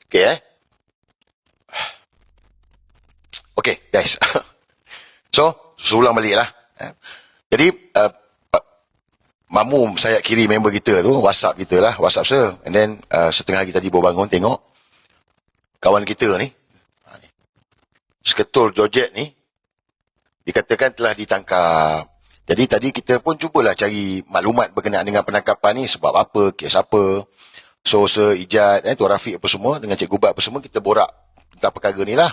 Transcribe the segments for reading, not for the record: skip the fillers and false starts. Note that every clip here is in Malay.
Okey Okey guys. So, ulang balik lah. Jadi, Mamu saya kiri member kita tu, WhatsApp kita lah, WhatsApp saya. And then, setengah hari tadi baru bangun tengok, kawan kita ni, Seketul Jojet ni, dikatakan telah ditangkap. Jadi tadi kita pun cubalah cari maklumat berkenaan dengan penangkapan ni, sebab apa, kes apa. So, Ijat, Tuan Rafiq apa semua, dengan Cikgu Bat apa semua, kita borak tentang perkara ni lah.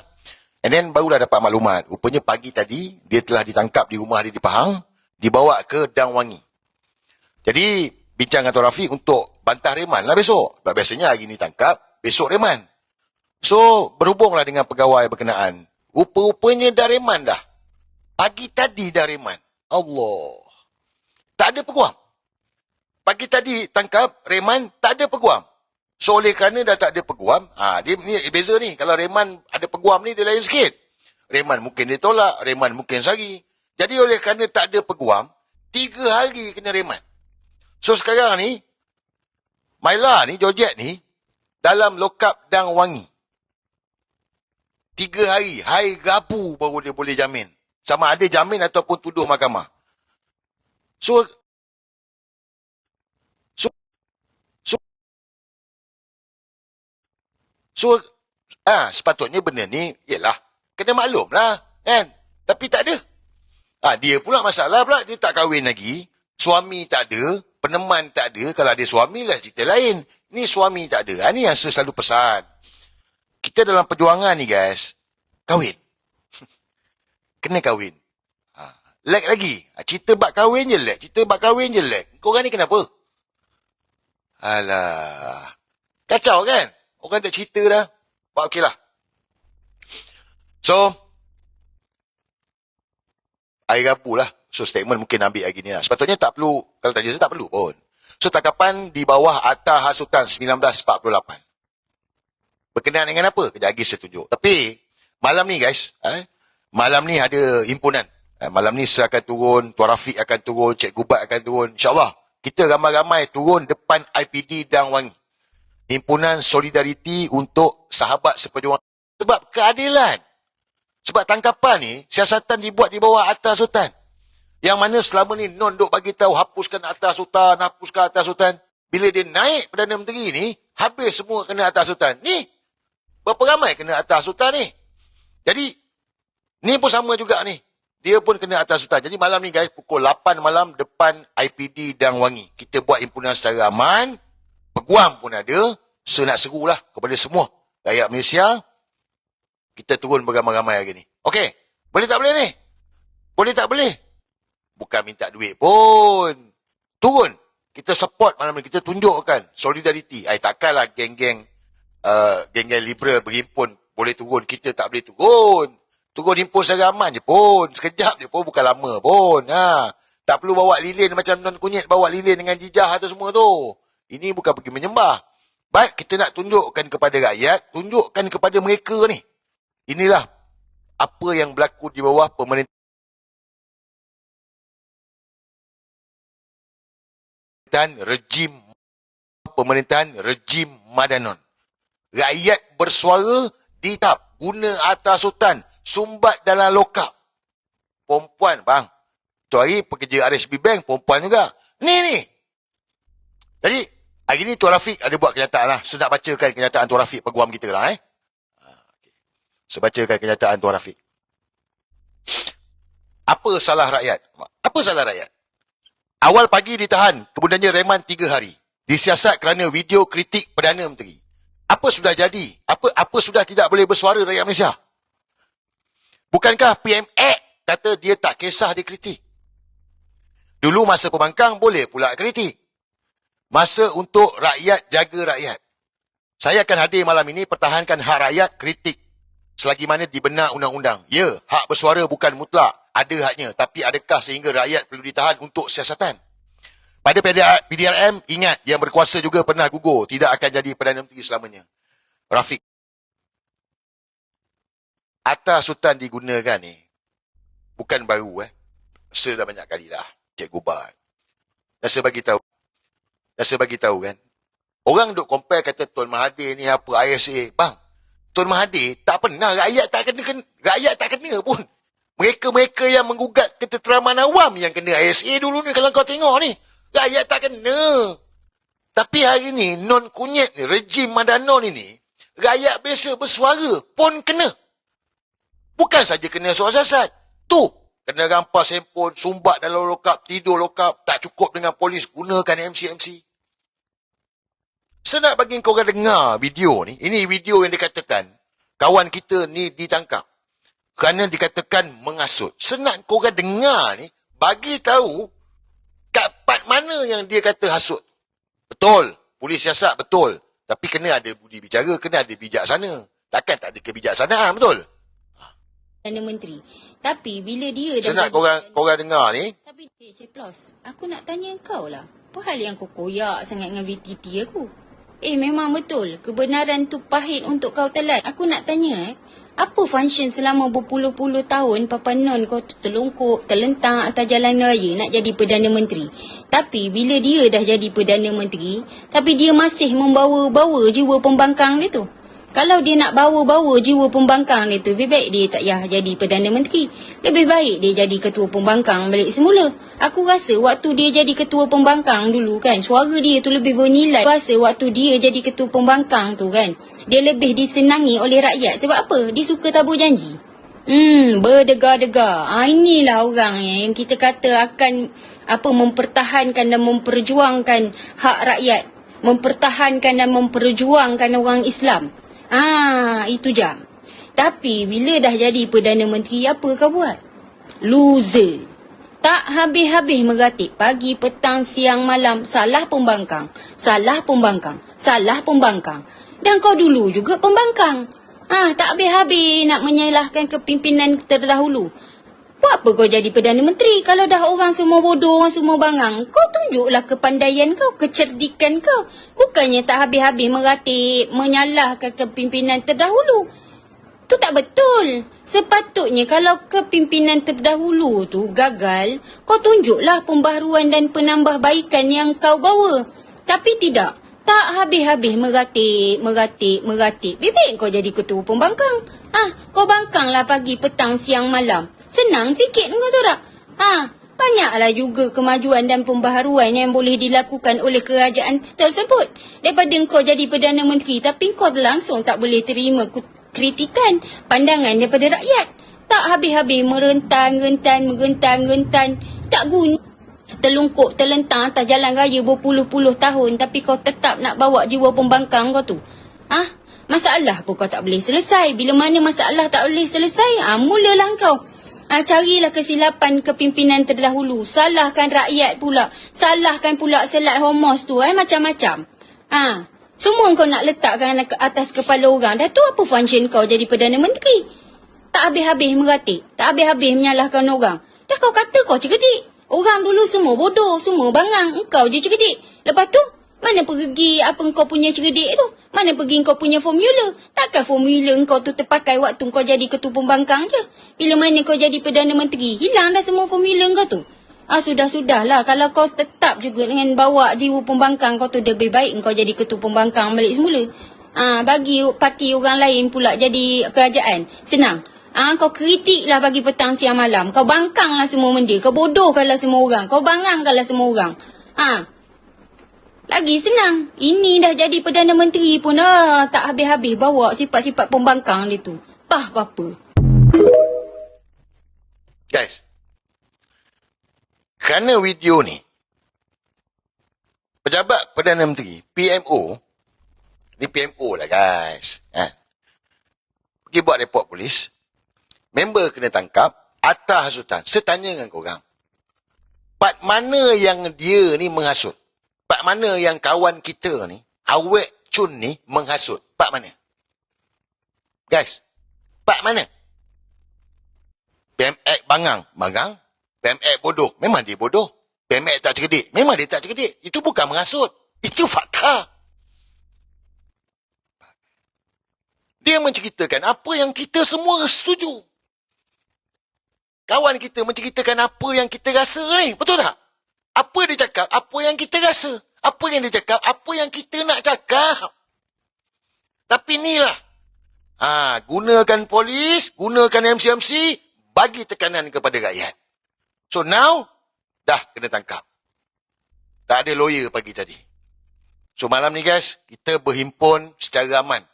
And then barulah dapat maklumat. Rupanya pagi tadi, dia telah ditangkap di rumah dia di Pahang, dibawa ke Dang Wangi. Jadi, bincang dengan Tuan Rafiq untuk bantah reman lah besok. Sebab biasanya hari ni tangkap, besok reman. So, berhubunglah dengan pegawai berkenaan. Rupa-rupanya dah reman dah. Pagi tadi dah reman. Allah. Tak ada peguam. Pagi tadi tangkap, reman, tak ada peguam. So, oleh kerana dah tak ada peguam, dia ni beza ni. Kalau reman ada peguam ni, dia lain sikit. Reman mungkin dia tolak, reman mungkin sehari. Jadi, oleh kerana tak ada peguam, 3 hari kena reman. So, sekarang ni, Maila ni, Jojet ni, dalam lokap Dang Wangi. 3 hari, hari Rabu baru dia boleh jamin. Sama ada jamin ataupun tuduh mahkamah. So sepatutnya benda ni, yelah, kena maklum lah, kan? Tapi tak ada. Dia pula masalah pula, dia tak kahwin lagi, suami tak ada, peneman tak ada. Kalau ada suami lah cerita lain. Ni suami tak ada. Ni yang saya selalu pesan. Kita dalam perjuangan ni guys, kahwin. Kena kahwin. Lag lagi. Cerita bab kahwin je lag. Cerita bab kahwin je lag. Korang ni kenapa? Alah. Kacau kan? Orang dah cerita dah. Okey lah. So, hari Rabu lah. So, statement mungkin ambil hari ni lah. Sepatutnya tak perlu, kalau tanya saya tak perlu pun. So, tangkapan di bawah Atta Hasutan 1948. Berkenaan dengan apa? Kejap lagi saya tunjuk. Tapi, malam ni guys, malam ni ada himpunan. Malam ni saya akan turun, Tuan Rafiq akan turun, Cikgu Bat akan turun. InsyaAllah, kita ramai-ramai turun depan IPD Dang Wangi. Himpunan Solidariti untuk Sahabat Seperjuangan. Sebab keadilan. Sebab tangkapan ni, siasatan dibuat di bawah Atta Sultan. Yang mana selama ni Non duk bagi tahu hapuskan Atta Sultan, hapuskan Atta Sultan. Bila dia naik Perdana Menteri ni, habis semua kena Atta Sultan. Ni, berapa ramai kena Atta Sultan ni? Jadi, ni pun sama juga ni. Dia pun kena Atta Sultan. Jadi malam ni guys, pukul 8 malam depan IPD Dang Wangi. Kita buat himpunan secara aman. Peguam pun ada. Saya nak serulah kepada semua rakyat Malaysia. Kita turun beramai-ramai hari ni. Okey. Boleh tak boleh ni? Boleh tak boleh? Bukan minta duit pun. Turun. Kita support malam ni. Kita tunjukkan solidariti. Takkanlah geng-geng liberal berhimpun boleh turun. Kita tak boleh turun. Turun himpun secara aman je pun. Sekejap je pun. Bukan lama pun. Tak perlu bawa lilin macam Non Kunyit. Bawa lilin dengan jijah atau semua tu. Ini bukan pergi menyembah. Baik, kita nak tunjukkan kepada rakyat. Tunjukkan kepada mereka ni. Inilah apa yang berlaku di bawah pemerintahan rejim Madanon. Rakyat bersuara ditap. Guna Atta Sultan. Sumbat dalam lokap. Perempuan, bang. Tu hari pekerja RSB Bank, perempuan juga. Ni. Jadi, hari ni Tuan Rafiq ada buat kenyataan lah. Saya nak bacakan kenyataan Tuan Rafiq, peguam kita lah. Saya bacakan kenyataan Tuan Rafiq. Apa salah rakyat? Apa salah rakyat? Awal pagi ditahan, kemudiannya reman 3 hari. Disiasat kerana video kritik Perdana Menteri. Apa sudah jadi? Apa sudah tidak boleh bersuara rakyat Malaysia? Bukankah PMX kata dia tak kisah dikritik? Dulu masa pembangkang boleh pula kritik. Masa untuk rakyat jaga rakyat. Saya akan hadir malam ini pertahankan hak rakyat kritik. Selagi mana dibenar undang-undang. Ya, hak bersuara bukan mutlak. Ada haknya. Tapi adakah sehingga rakyat perlu ditahan untuk siasatan? Pada PDRM, ingat yang berkuasa juga pernah gugur. Tidak akan jadi Perdana Menteri selamanya. Rafiq. Atta Sultan digunakan ni. Bukan baru. Saya dah banyak kali lah. Cikgu Bat. Dan saya bagi tahu kan. Orang duk compare kata Tun Mahathir ni apa ISA. Bang, Tun Mahathir tak pernah, rakyat tak kena pun. Mereka yang menggugat ketenteraan awam yang kena ISA dulu ni kalau kau tengok ni. Rakyat tak kena. Tapi hari ni non kunyit ni, rejim Madanon ini, rakyat biasa bersuara pun kena. Bukan saja kena soal asasat. Tu, kena rampas handphone, sumbat dalam lokap, tidur lokap, tak cukup dengan polis, gunakan MC-MC. Saya nak bagi korang dengar video ni. Ini video yang dikatakan kawan kita ni ditangkap kerana dikatakan mengasut. Senang korang dengar ni, bagi tahu kat part mana yang dia kata hasut. Betul, polis siasat betul. Tapi kena ada budi bicara, kena ada bijaksana. Takkan tak ada kebijaksanaan, betul? Perdana Menteri. Tapi bila dia dah... Senang korang dengar ni. Tapi Ceplos, aku nak tanya kau lah. Apa hal yang kau koyak sangat dengan VTT aku? Memang betul. Kebenaran tu pahit untuk kau telan. Aku nak tanya apa function selama berpuluh-puluh tahun Papa Non kau terlungkup, terlentang atas jalan raya nak jadi Perdana Menteri. Tapi bila dia dah jadi Perdana Menteri, tapi dia masih membawa-bawa jiwa pembangkang dia tu. Kalau dia nak bawa-bawa jiwa pembangkang dia tu, lebih baik dia tak payah jadi Perdana Menteri. Lebih baik dia jadi Ketua Pembangkang balik semula. Aku rasa waktu dia jadi Ketua Pembangkang dulu kan, suara dia tu lebih bernilai. Aku rasa waktu dia jadi Ketua Pembangkang tu kan, dia lebih disenangi oleh rakyat. Sebab apa? Dia suka tabur janji. Berdegar-degar. Inilah orang yang kita kata akan mempertahankan dan memperjuangkan hak rakyat. Mempertahankan dan memperjuangkan orang Islam. Itu jam. Tapi bila dah jadi Perdana Menteri, apa kau buat? Loser. Tak habis-habis meratik. Pagi, petang, siang, malam. Salah pembangkang. Salah pembangkang. Salah pembangkang. Dan kau dulu juga pembangkang. Tak habis-habis nak menyalahkan kepimpinan terdahulu. Buat apa kau jadi Perdana Menteri kalau dah orang semua bodoh, orang semua bangang? Kau tunjuklah kepandaian kau, kecerdikan kau. Bukannya tak habis-habis meratik, menyalahkan kepimpinan terdahulu. Tu tak betul. Sepatutnya kalau kepimpinan terdahulu tu gagal, kau tunjuklah pembaharuan dan penambahbaikan yang kau bawa. Tapi tidak. Tak habis-habis meratik. Bebek kau jadi ketua pembangkang. Kau bangkanglah pagi, petang, siang, malam. Senang sikit kau tu tak? Banyaklah juga kemajuan dan pembaharuan yang boleh dilakukan oleh kerajaan tersebut. Daripada kau jadi Perdana Menteri, tapi kau langsung tak boleh terima kritikan, pandangan daripada rakyat. Tak habis-habis merentan. Tak guna. Terlungkup, terlentang atas jalan raya berpuluh-puluh tahun, tapi kau tetap nak bawa jiwa pembangkang kau tu. Masalah pun kau tak boleh selesai. Bila mana masalah tak boleh selesai, mulalah kau. Carilah kesilapan kepimpinan terdahulu. Salahkan rakyat pula. Salahkan pula selat homos tu. Macam-macam. Semua kau nak letakkan atas kepala orang. Dah tu apa function kau jadi Perdana Menteri? Tak habis-habis meratik. Tak habis-habis menyalahkan orang. Dah kau kata kau cerdik. Orang dulu semua bodoh. Semua bangang. Engkau je cerdik. Lepas tu, mana pergi kau punya cerdik tu? Mana pergi kau punya formula? Takkan formula kau tu terpakai waktu kau jadi ketua pembangkang je? Bila mana kau jadi Perdana Menteri, hilang dah semua formula kau tu. Sudahlah. Kalau kau tetap juga dengan bawa jiwa pembangkang kau tu, lebih baik kau jadi ketua pembangkang balik semula. Bagi parti orang lain pula jadi kerajaan. Senang. Kau kritiklah pagi, petang, siang, malam. Kau bangkanglah semua benda. Kau bodohkanlah semua orang. Kau bangangkanlah semua orang. Lagi senang. Ini dah jadi Perdana Menteri pun tak habis-habis bawa sifat-sifat pembangkang dia tu. Apa-apa. Guys, kerana video ni, pejabat Perdana Menteri, PMO, ni PMO lah guys. Pergi buat report polis, member kena tangkap atas hasutan. Saya tanya dengan korang, part mana yang dia ni menghasut? Part mana yang kawan kita ni, Awek Chun ni menghasut? Part mana? Guys, part mana? PMX bangang. PMX bodoh. Memang dia bodoh. PMX tak cerdik. Memang dia tak cerdik. Itu bukan menghasut. Itu fakta. Dia menceritakan apa yang kita semua setuju. Kawan kita menceritakan apa yang kita rasa ni. Betul tak? Apa dia cakap? Apa yang kita rasa. Apa yang dia cakap? Apa yang kita nak cakap? Tapi inilah. Gunakan polis, gunakan MCMC, bagi tekanan kepada rakyat. So now, dah kena tangkap. Tak ada lawyer pagi tadi. So malam ni guys, kita berhimpun secara aman.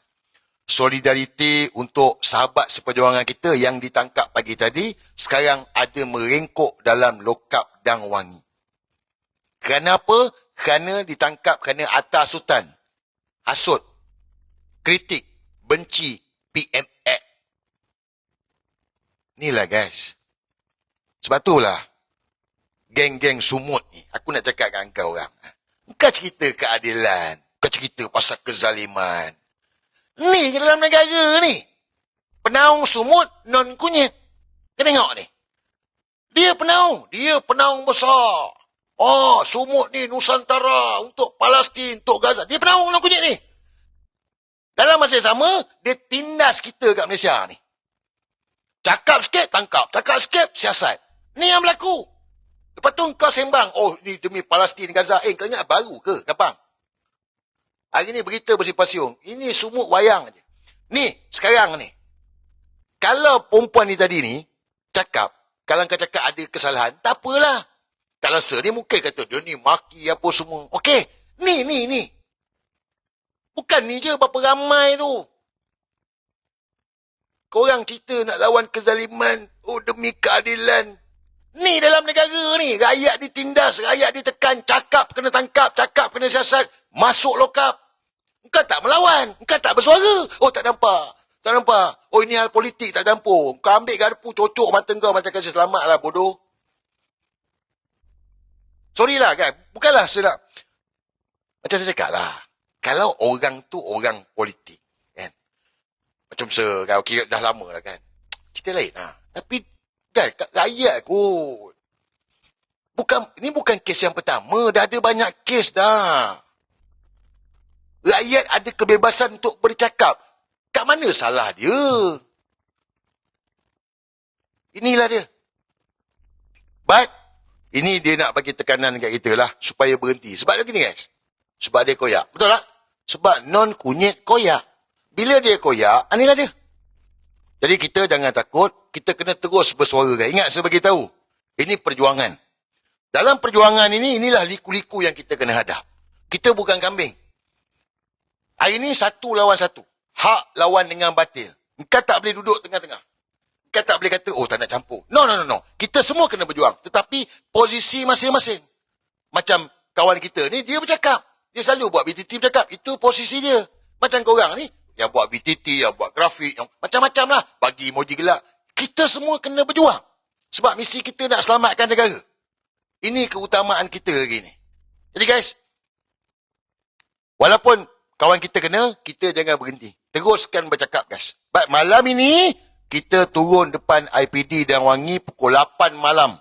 Solidariti untuk sahabat seperjuangan kita yang ditangkap pagi tadi, sekarang ada merengkok dalam lokap Dang Wangi. Kenapa? Kerana ditangkap kerana atas sultan. Hasut, kritik, benci, PMX. Inilah guys. Sebab itulah, geng-geng sumut ni, aku nak cakap dengan kau orang. Kau cerita keadilan, kau cerita pasal kezaliman. Ni dalam negara ni, penaung sumut, non kunyit. Kau tengok ni. Dia penaung besar. Oh, sumut ni Nusantara, untuk Palestin, untuk Gaza. Dia penaung non kunyit ni. Dalam masa yang sama, dia tindas kita kat Malaysia ni. Cakap sikit, tangkap. Cakap sikit, siasat. Ni yang berlaku. Lepas tu kau sembang, oh ni demi Palestin, Gaza. Kau ingat baru ke? Gampang. Hari ni berita bersih-pasiung. Ini sumut wayang je. Ni, sekarang ni. Kalau perempuan ni tadi ni, cakap, kalau kau cakap ada kesalahan, tak apalah. Kalau dia mungkin kata, dia ni maki apa semua. Okey, ni. Bukan ni je berapa ramai tu. Korang cerita nak lawan kezaliman, oh demi keadilan. Ni dalam negara ni, rakyat ditindas, rakyat ditekan, cakap kena tangkap, cakap kena siasat, masuk lokap. Engkau tak melawan, engkau tak bersuara. Oh tak nampak. Oh ini hal politik tak campur. Kau ambil garpu, cocok mata kau macam kasi selamat lah bodoh. Sorry lah kan, bukanlah saya nak. Macam saya cakap lah, kalau orang tu orang politik, kan. Macam kalau kira dah lama lah kan. Cerita lain lah. Tapi kan, rakyat kot. Ini bukan kes yang pertama. Dah ada banyak kes dah. Rakyat ada kebebasan untuk bercakap. Kat mana salah dia? Inilah dia. But, ini dia nak bagi tekanan kat kita lah. Supaya berhenti. Sebab dia gini guys. Sebab dia koyak. Betul tak? Sebab non-kunyit koyak. Bila dia koyak, inilah dia. Jadi kita jangan takut. Kita kena terus bersuara. Ingat saya bagi tahu. Ini perjuangan. Dalam perjuangan ini, inilah liku-liku yang kita kena hadap. Kita bukan kambing. Hari ini 1 lawan 1. Hak lawan dengan batil. Engkau tak boleh duduk tengah-tengah. Engkau tak boleh kata, oh tak nak campur. No. Kita semua kena berjuang. Tetapi posisi masing-masing. Macam kawan kita ni, dia bercakap. Dia selalu buat BTT bercakap. Itu posisi dia. Macam korang ni, yang buat BTT, yang buat grafik, yang macam-macam lah. Bagi emoji gelap. Kita semua kena berjuang. Sebab misi kita nak selamatkan negara. Ini keutamaan kita hari ni. Jadi guys, walaupun kawan kita kena, kita jangan berhenti. Teruskan bercakap guys. Baik, malam ini, kita turun depan IPD Dang Wangi pukul 8 malam.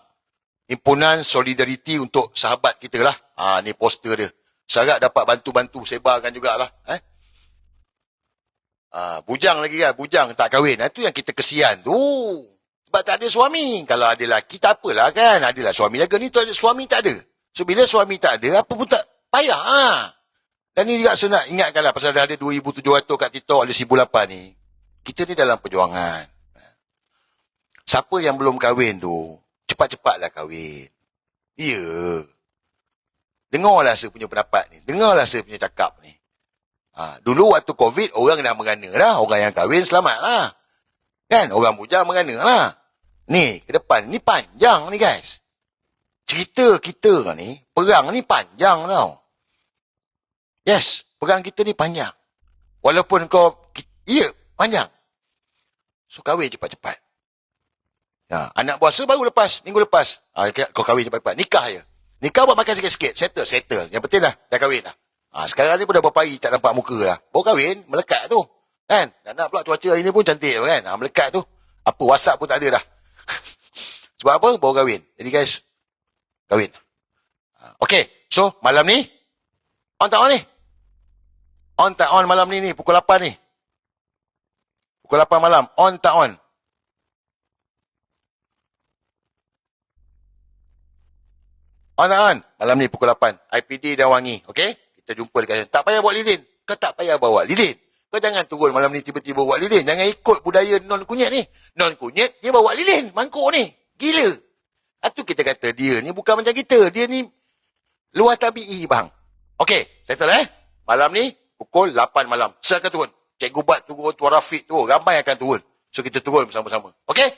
Himpunan Solidariti untuk sahabat kita lah. Ni poster dia. Syarat dapat bantu-bantu sebarkan jugalah. Bujang lagi kan. Bujang tak kahwin. Itu yang kita kesian tu. Sebab tak ada suami. Kalau ada lelaki tak apalah kan. Adalah suami jaga ni. Suami tak ada. So bila suami tak ada, apa pun tak payah. Dan ni juga saya nak ingatkan lah. Pasal dah ada 2,700 kat TikTok. Ada 1,800 ni. Kita ni dalam perjuangan. Siapa yang belum kahwin tu, cepat-cepatlah kahwin. Ya. Dengarlah saya punya pendapat ni. Dengarlah saya punya cakap ni. Dulu waktu COVID, orang dah merana dah. Orang yang kahwin, selamat lah. Kan? Orang bujang merana lah. Ni, ke depan. Ni panjang ni guys. Cerita kita ni, perang ni panjang tau. Yes, perang kita ni panjang. Walaupun ya, panjang. So, kahwin cepat-cepat. Anak puasa baru lepas, minggu lepas. Kau kahwin cepat-cepat. Nikah je. Nikah buat makan sikit-sikit. Settle. Yang penting dah kahwin dah. Sekarang ni pun dah berapa hari tak nampak muka dah. Baru kahwin, melekat tu. Kan? Dan nak pula cuaca hari ni pun cantik kan? Melekat tu. Apa, WhatsApp pun tak ada dah. Sebab apa? Baru kahwin. Jadi guys, kahwin. Okay, so malam ni, on tak on ni? On tak on malam ni pukul 8 ni. Pukul 8 malam, on tak on? On. Malam ni pukul 8. IPD dan Wangi. Okey? Kita jumpa dekat sana. Tak payah bawa lilin. Kau tak payah bawa lilin. Kau jangan turun malam ni tiba-tiba bawa lilin. Jangan ikut budaya non-kunyit ni. Non-kunyit, dia bawa lilin. Mangkuk ni. Gila. Itu kita kata dia ni bukan macam kita. Dia ni luar tabi'i bang. Okey, settle Malam ni pukul 8 malam. Saya akan turun. Cikgu Bat turun, Tuan Rafiq turun. Ramai akan turun. So kita turun bersama-sama. Okey?